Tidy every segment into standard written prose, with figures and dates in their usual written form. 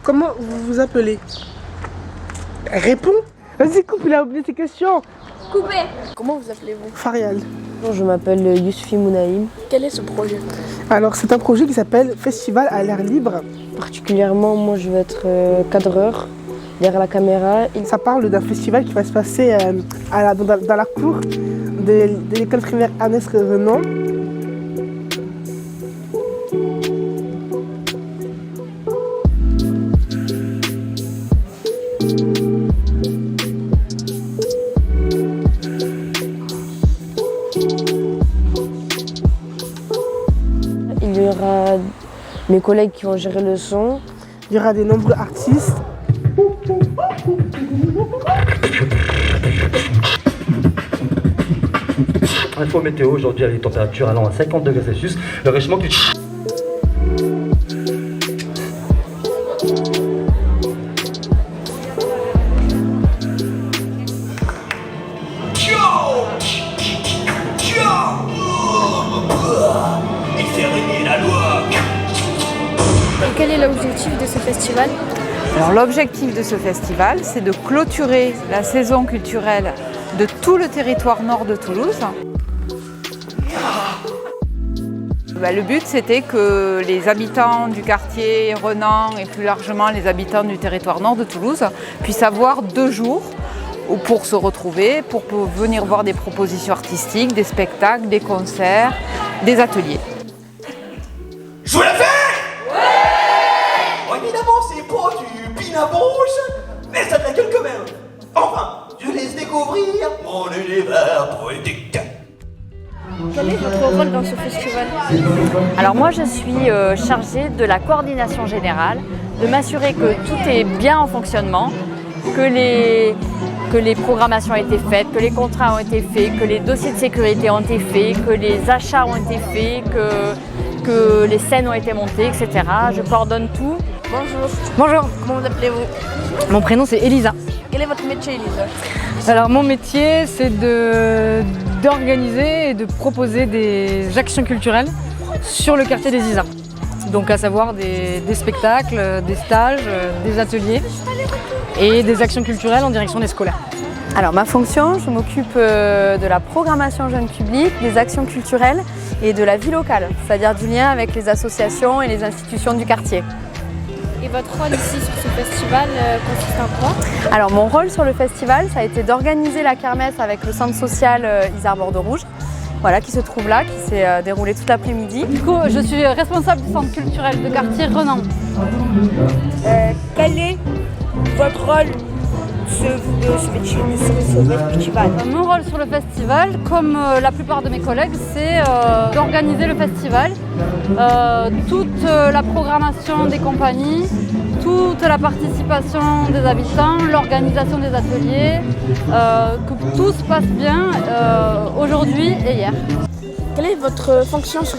Comment vous vous appelez? Réponds. Vas-y, coupe, il a oublié ses questions. Coupé. Comment vous appelez-vous? Farial. Je m'appelle Yousfi Mounaïm. Quel est ce projet? Alors, c'est un projet qui s'appelle Festival à l'air libre. Particulièrement, moi, je vais être cadreur derrière la caméra. Ça parle d'un festival qui va se passer dans la cour de l'école primaire Agnès Renan. Il y aura mes collègues qui vont gérer le son. Il y aura de nombreux artistes. Info météo, aujourd'hui les températures allant à 50 degrés Celsius, le réchauffement climatique. Il fait régner la loi. Et quel est l'objectif de ce festival? Alors l'objectif de ce festival, c'est de clôturer la saison culturelle de tout le territoire nord de Toulouse. Le but, c'était que les habitants du quartier Renan et plus largement les habitants du territoire nord de Toulouse puissent avoir 2 jours pour se retrouver, pour venir voir des propositions artistiques, des spectacles, des concerts, des ateliers. Je vous la fais? Ouais. Bon, évidemment, c'est pas du pinabouche, mais ça a de la gueule quand même. Enfin, je laisse découvrir mon univers poétique. Quel est votre rôle dans ce festival? Alors moi je suis chargée de la coordination générale, de m'assurer que tout est bien en fonctionnement, que les programmations ont été faites, que les contrats ont été faits, que les dossiers de sécurité ont été faits, que les achats ont été faits, que les scènes ont été montées, etc. Je coordonne tout. Bonjour. Bonjour, Comment vous appelez-vous? mon prénom c'est Elisa. Quel est votre métier, Elisa? Alors mon métier c'est d'organiser et de proposer des actions culturelles sur le quartier des Isards. Donc à savoir des spectacles, des stages, des ateliers et des actions culturelles en direction des scolaires. Alors ma fonction, je m'occupe de la programmation jeune public, des actions culturelles et de la vie locale, c'est-à-dire du lien avec les associations et les institutions du quartier. Et votre rôle ici sur ce festival consiste en quoi? Alors mon rôle sur le festival, ça a été d'organiser la kermesse avec le centre social Isard Bordeaux Rouge, voilà, qui se trouve là, qui s'est déroulé toute l'après-midi. Du coup, je suis responsable du centre culturel de quartier Renan. Quel est votre rôle sur ce festival? Mon rôle sur le festival, comme la plupart de mes collègues, c'est d'organiser le festival, toute la programmation des compagnies, toute la participation des habitants, l'organisation des ateliers, que tout se passe bien aujourd'hui et hier. Quelle est votre fonction sur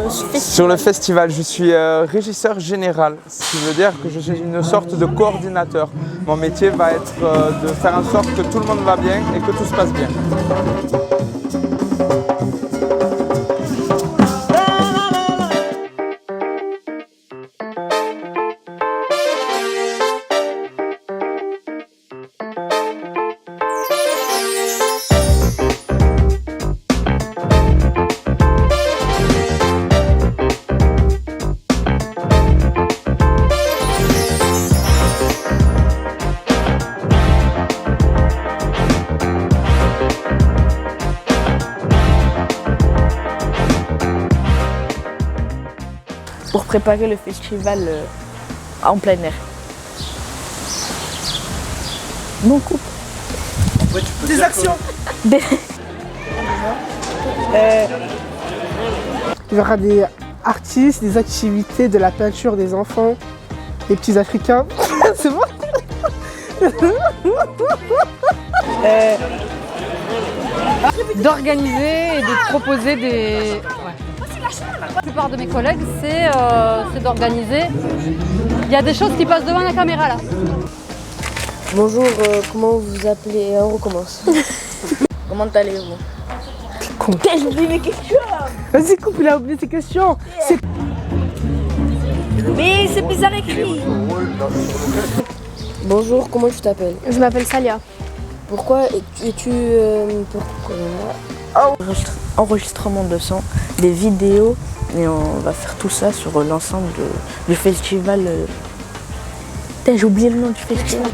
ce festival? Sur le festival, je suis régisseur général, ce qui veut dire que je suis une sorte de coordinateur. Mon métier va être de faire en sorte que tout le monde va bien et que tout se passe bien. Pour préparer le festival en plein air. Beaucoup. Des actions. Il y aura des artistes, des activités, de la peinture des enfants, des petits Africains. C'est bon. D'organiser et de proposer des... La plupart de mes collègues, c'est d'organiser. Il y a des choses qui passent devant la caméra là. Bonjour, comment vous vous appelez? On recommence. Comment allez-vous? J'ai oublié mes questions. Vas-y, coupe, il a oublié ses questions. Mais c'est bizarre écrit. Bonjour, comment tu t'appelles? Je m'appelle Salia. Pourquoi enregistrement de son, des vidéos, et on va faire tout ça sur l'ensemble du festival. Putain, j'ai oublié le nom du festival.